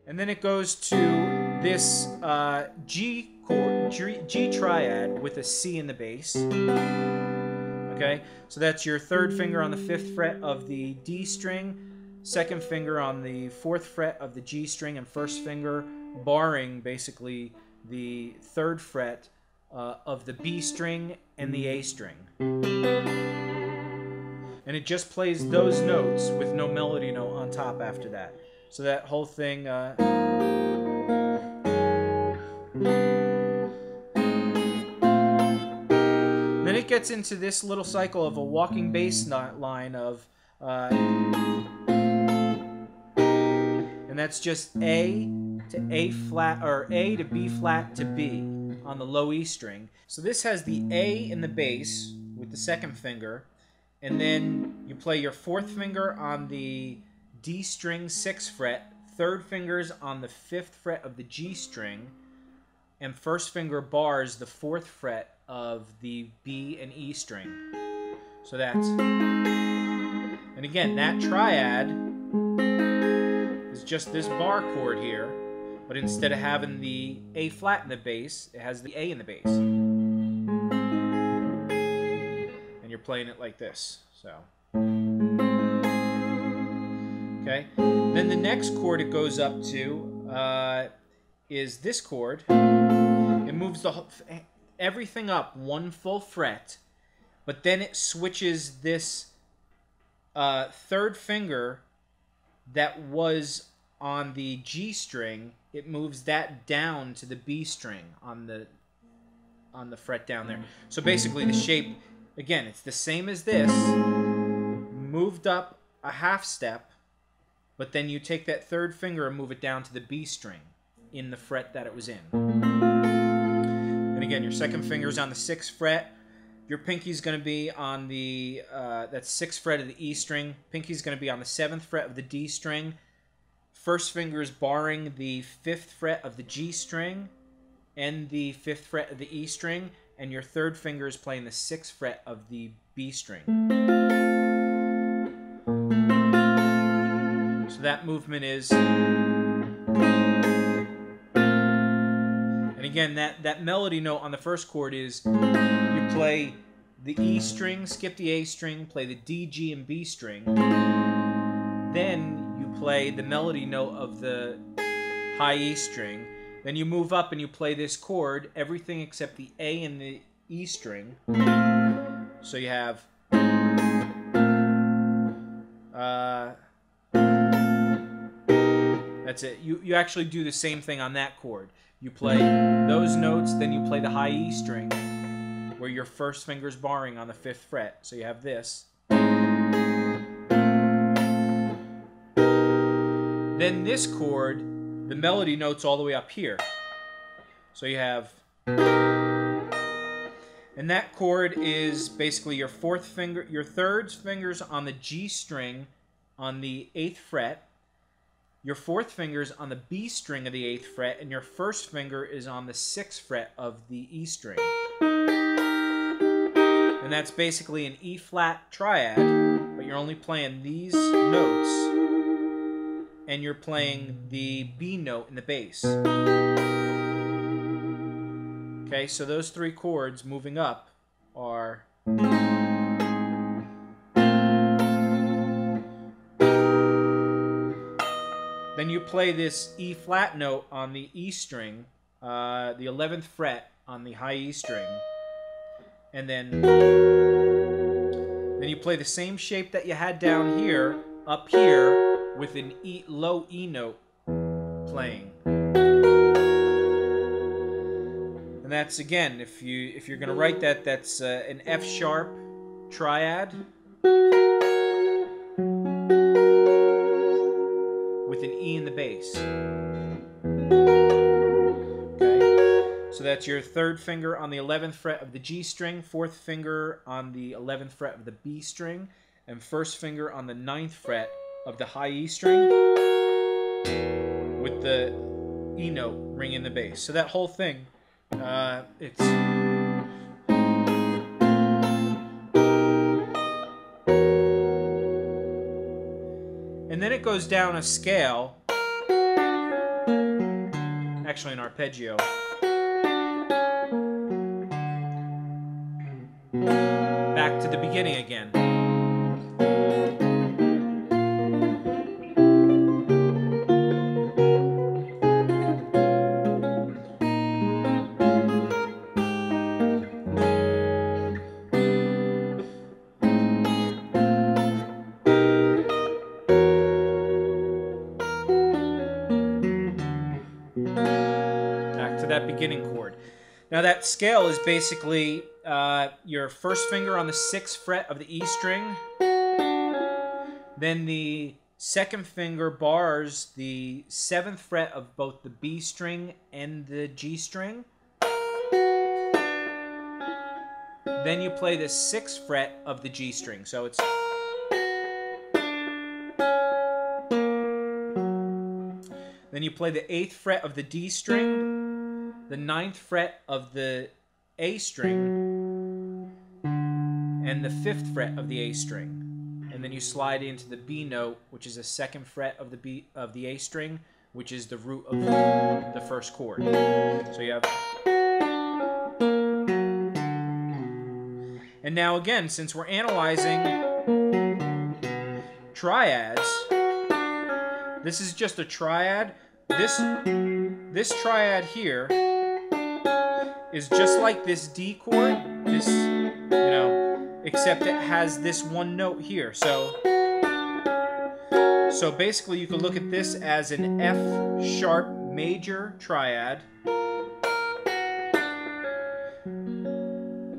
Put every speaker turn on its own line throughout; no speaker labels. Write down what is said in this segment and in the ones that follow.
And then it goes to this G chord, G triad with a C in the bass. Okay, so that's your third finger on the 5th fret of the D string, second finger on the 4th fret of the G string, and first finger barring basically the 3rd fret of the B string and the A string. And it just plays those notes with no melody note on top after that. So that whole thing... Then it gets into this little cycle of a walking bass line of... and that's just A to A flat, or A to B flat to B on the low E string. So this has the A in the bass with the second finger, and then you play your 4th finger on the D string 6th fret, 3rd finger's on the 5th fret of the G string, and first finger bars the 4th fret of the B and E string. So that's... And again, that triad is just this bar chord here, but instead of having the A flat in the bass, it has the A in the bass. And you're playing it like this. So... Okay. Then the next chord it goes up to is this chord. It moves everything up 1 full fret, but then it switches this 3rd finger that was on the G string. It moves that down to the B string on the fret down there. So basically the shape, again, it's the same as this, moved up a half step, but then you take that 3rd finger and move it down to the B string in the fret that it was in. And again, your second finger's on the 6th fret. Your pinky's going to be on the, that's 6th fret of the E string. Pinky's going to be on the 7th fret of the D string. First finger's barring the 5th fret of the G string and the 5th fret of the E string. And your 3rd finger is playing the 6th fret of the B string. So that movement is... And again, that melody note on the first chord is you play the E string, skip the A string, play the D, G, and B string. Then you play the melody note of the high E string. Then you move up and you play this chord, everything except the A and the E string. So you have... that's it. You actually do the same thing on that chord. You play those notes, then you play the high E string, where your first finger's barring on the 5th fret. So you have this. Then this chord, the melody note's all the way up here. So you have... And that chord is basically your 4th finger, your 3rd finger's on the G string on the 8th fret. Your 4th finger is on the B string of the 8th fret, and your first finger is on the 6th fret of the E string. And that's basically an E flat triad, but you're only playing these notes, and you're playing the B note in the bass. Okay, so those 3 chords moving up are... Then you play this E flat note on the E string, the 11th fret on the high E string, and then you play the same shape that you had down here, up here, with an low E note playing. And that's, again, if you're going to write that, that's an F sharp triad with an E in the bass. Okay, so that's your 3rd finger on the 11th fret of the G string, 4th finger on the 11th fret of the B string, and first finger on the 9th fret of the high E string with the E note ring in the bass. So that whole thing, it's... And then it goes down a scale. actually an arpeggio. Back to the beginning again. That beginning chord. Now that scale is basically your first finger on the 6th fret of the E string, then the second finger bars the 7th fret of both the B string and the G string, then you play the 6th fret of the G string. So it's then you play the 8th fret of the D string, the 9th fret of the A string, and the 5th fret of the A string. And then you slide into the B note, which is the 2nd fret of the A string, which is the root of the first chord. So you have... And now again, since we're analyzing triads, this is just a triad. This triad here is just like this D chord, this, except it has this one note here. So basically you could look at this as an F sharp major triad,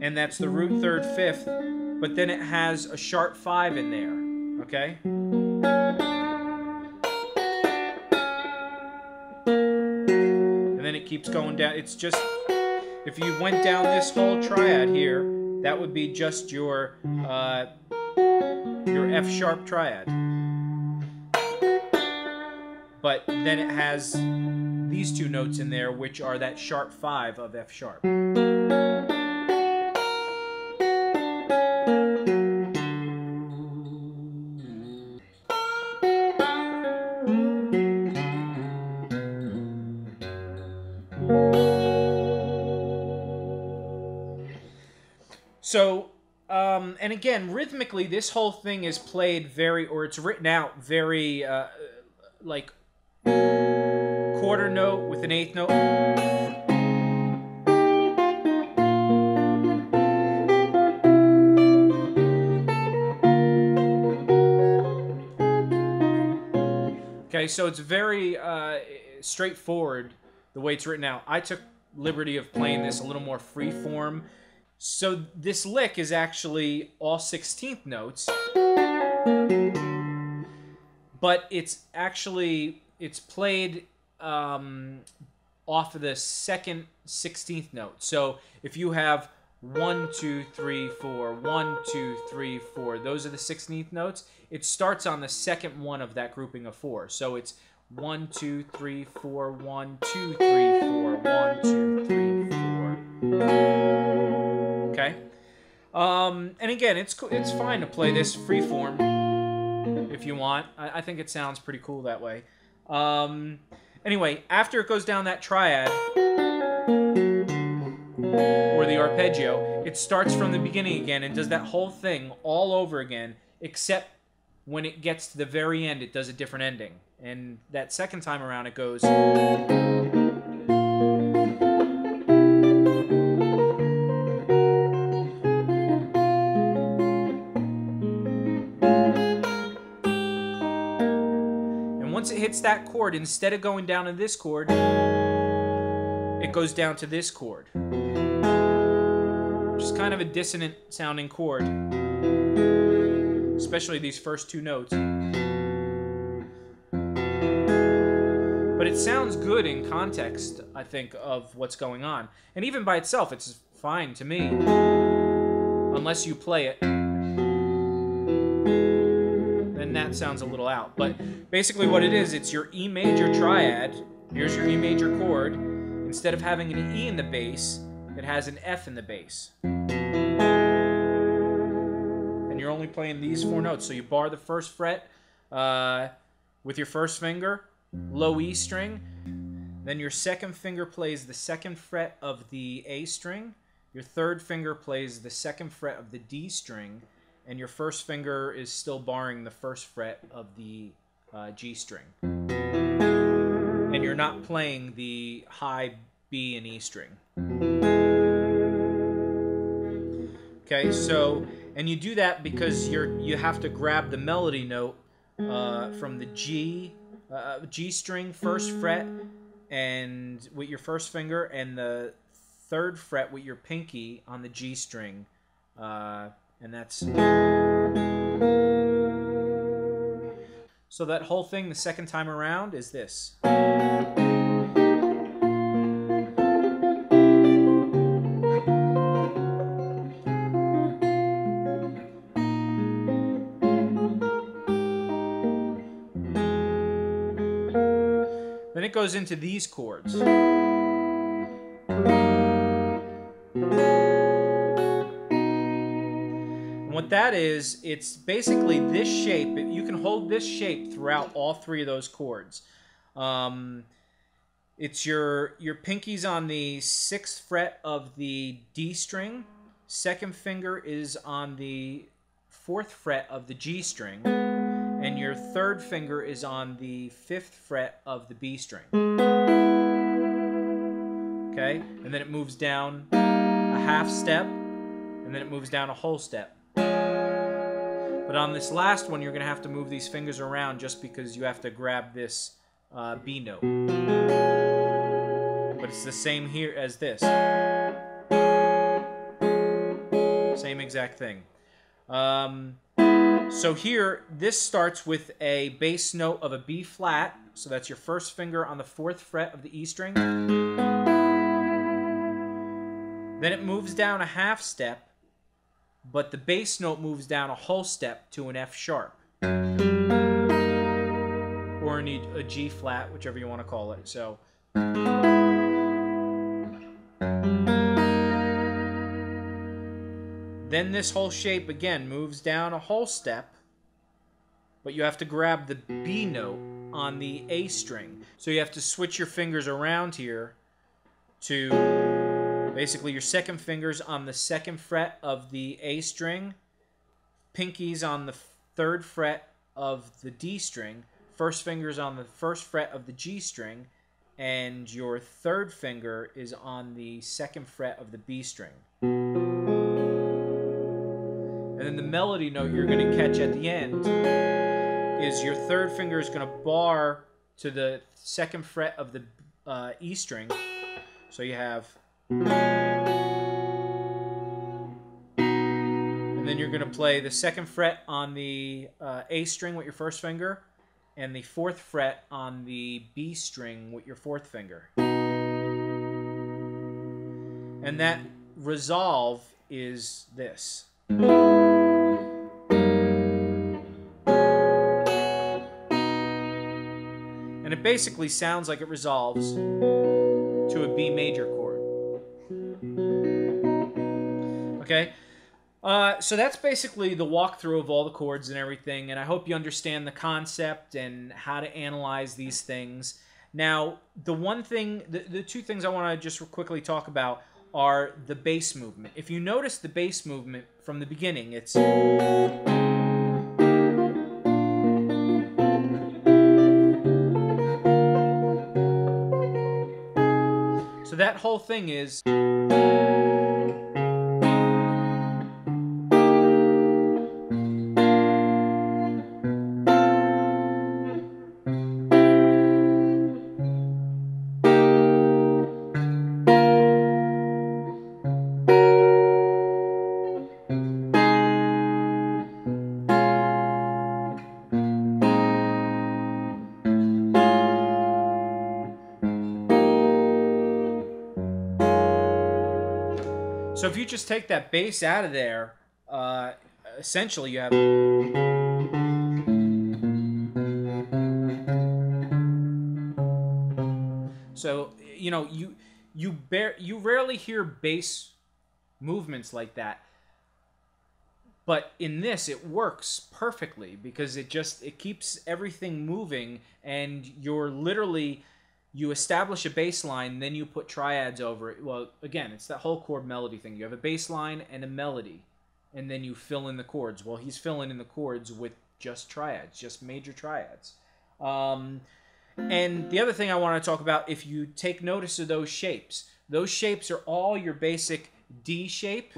and that's the root 3rd 5th, but then it has a sharp 5 in there, okay? And then it keeps going down. It's just, if you went down this whole triad here, that would be just your F sharp triad. But then it has these two notes in there, which are that sharp 5 of F sharp. So, and again, rhythmically, this whole thing is played it's written out very, like, quarter note with an 8th note. Okay, so it's very straightforward the way it's written out. I took liberty of playing this a little more freeform. So this lick is actually all 16th notes, but it's played off of the second 16th note. So if you have 1, 2, 3, 4, 1, 2, 3, 4, those are the 16th notes. It starts on the second one of that grouping of 4. So it's 1, 2, 3, 4, 1, 2, 3, 4, 1, 2, 3, 4. Okay, and again, it's fine to play this freeform if you want. I think it sounds pretty cool that way. Anyway, after it goes down that triad or the arpeggio, it starts from the beginning again and does that whole thing all over again, except when it gets to the very end, it does a different ending. And that second time around, it goes... Once it hits that chord, instead of going down to this chord, it goes down to this chord. Which is kind of a dissonant sounding chord. Especially these first two notes. But it sounds good in context, I think, of what's going on. And even by itself, it's fine to me. Unless you play it. Then that sounds a little out. But basically what it is, it's your E major triad. Here's your E major chord. Instead of having an E in the bass, it has an F in the bass. And you're only playing these 4 notes. So you bar the first fret with your first finger, low E string. Then your second finger plays the second fret of the A string. Your third finger plays the second fret of the D string. And your first finger is still barring the first fret of the G string. And you're not playing the high B and E string. Okay, so, and you do that because you have to grab the melody note from the G string first fret and with your first finger, and the third fret with your pinky on the G string, and that's so that whole thing the second time around is this. Then it goes into these chords. And what that is, it's basically this shape. You can hold this shape throughout all three of those chords. It's your pinky's on the 6th fret of the D string. Second finger is on the 4th fret of the G string. And your third finger is on the 5th fret of the B string. Okay? And then it moves down a half step, and then it moves down a whole step. But on this last one, you're going to have to move these fingers around just because you have to grab this B note. But it's the same here as this. Same exact thing. So here, this starts with a bass note of a B flat. So that's your first finger on the 4th fret of the E string. Then it moves down a half step, but the bass note moves down a whole step to an F sharp. Or a G flat, whichever you want to call it. So then this whole shape again moves down a whole step, but you have to grab the B note on the A string. So you have to switch your fingers around here to basically your second finger's on the 2nd fret of the A string, pinky's on the 3rd fret of the D string, first finger's on the 1st fret of the G string, and your third finger is on the 2nd fret of the B string. And then the melody note you're going to catch at the end is your third finger is going to bar to the 2nd fret of the E string. So you have... And then you're going to play the 2nd fret on the A string with your first finger, and the 4th fret on the B string with your 4th finger. And that resolve is this. And it basically sounds like it resolves to a B major chord. Okay? So that's basically the walkthrough of all the chords and everything, and I hope you understand the concept and how to analyze these things. Now, the one thing, the two things I want to just quickly talk about are the bass movement. If you notice the bass movement from the beginning, it's... So that whole thing is... So if you just take that bass out of there, essentially you have... So, you know, you rarely hear bass movements like that. But in this, it works perfectly because it keeps everything moving, and you're literally you establish a bass line, then you put triads over it. Well, again, it's that whole chord melody thing. You have a bass line and a melody, and then you fill in the chords. Well, he's filling in the chords with just triads, just major triads. And the other thing I want to talk about, if you take notice of those shapes are all your basic D shape,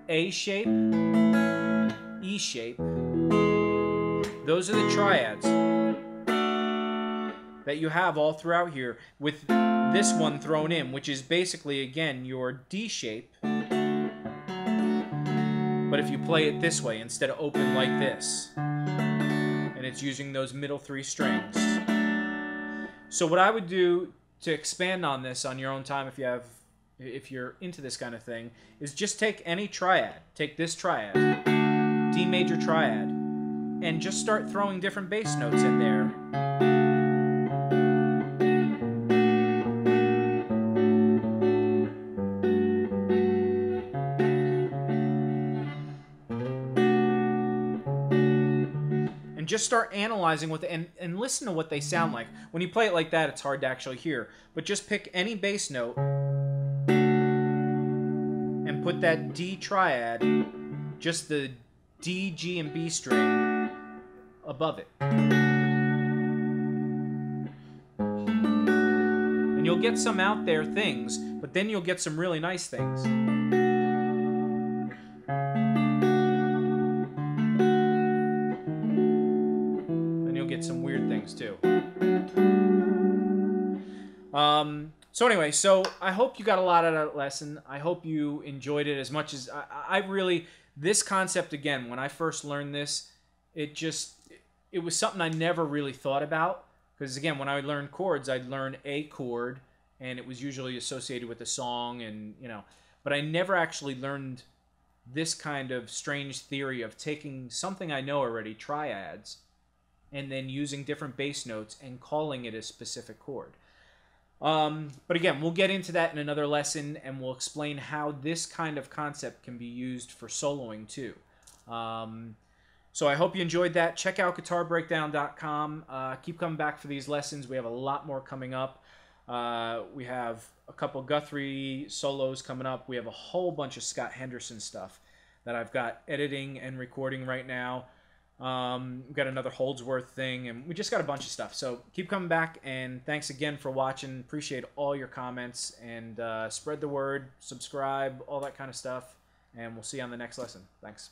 A shape, E shape. Those are the triads that you have all throughout here, with this one thrown in, which is basically, again, your D shape. But if you play it this way, instead of open like this, and it's using those middle 3 strings. So what I would do to expand on this on your own time, if you're into this kind of thing, is just take any triad. Take this triad, D major triad, and just start throwing different bass notes in there. Just start analyzing what and listen to what they sound like. When you play it like that, it's hard to actually hear. But just pick any bass note and put that D triad, just the D, G, and B string above it. And you'll get some out there things, but then you'll get some really nice things. Some weird things too. So anyway, I hope you got a lot out of that lesson. I hope you enjoyed it as much as I really. This concept, again, when I first learned this, it was something I never really thought about, because again, when I learned chords, I'd learn a chord and it was usually associated with a song, and but I never actually learned this kind of strange theory of taking something I know already, triads, and then using different bass notes and calling it a specific chord. But again, we'll get into that in another lesson, and we'll explain how this kind of concept can be used for soloing too. So I hope you enjoyed that. Check out guitarbreakdown.com. Keep coming back for these lessons. We have a lot more coming up. We have a couple Guthrie solos coming up. We have a whole bunch of Scott Henderson stuff that I've got editing and recording right now. We've got another Holdsworth thing, and we just got a bunch of stuff. So keep coming back, and thanks again for watching. Appreciate all your comments, and spread the word, subscribe, all that kind of stuff, and we'll see you on the next lesson. Thanks.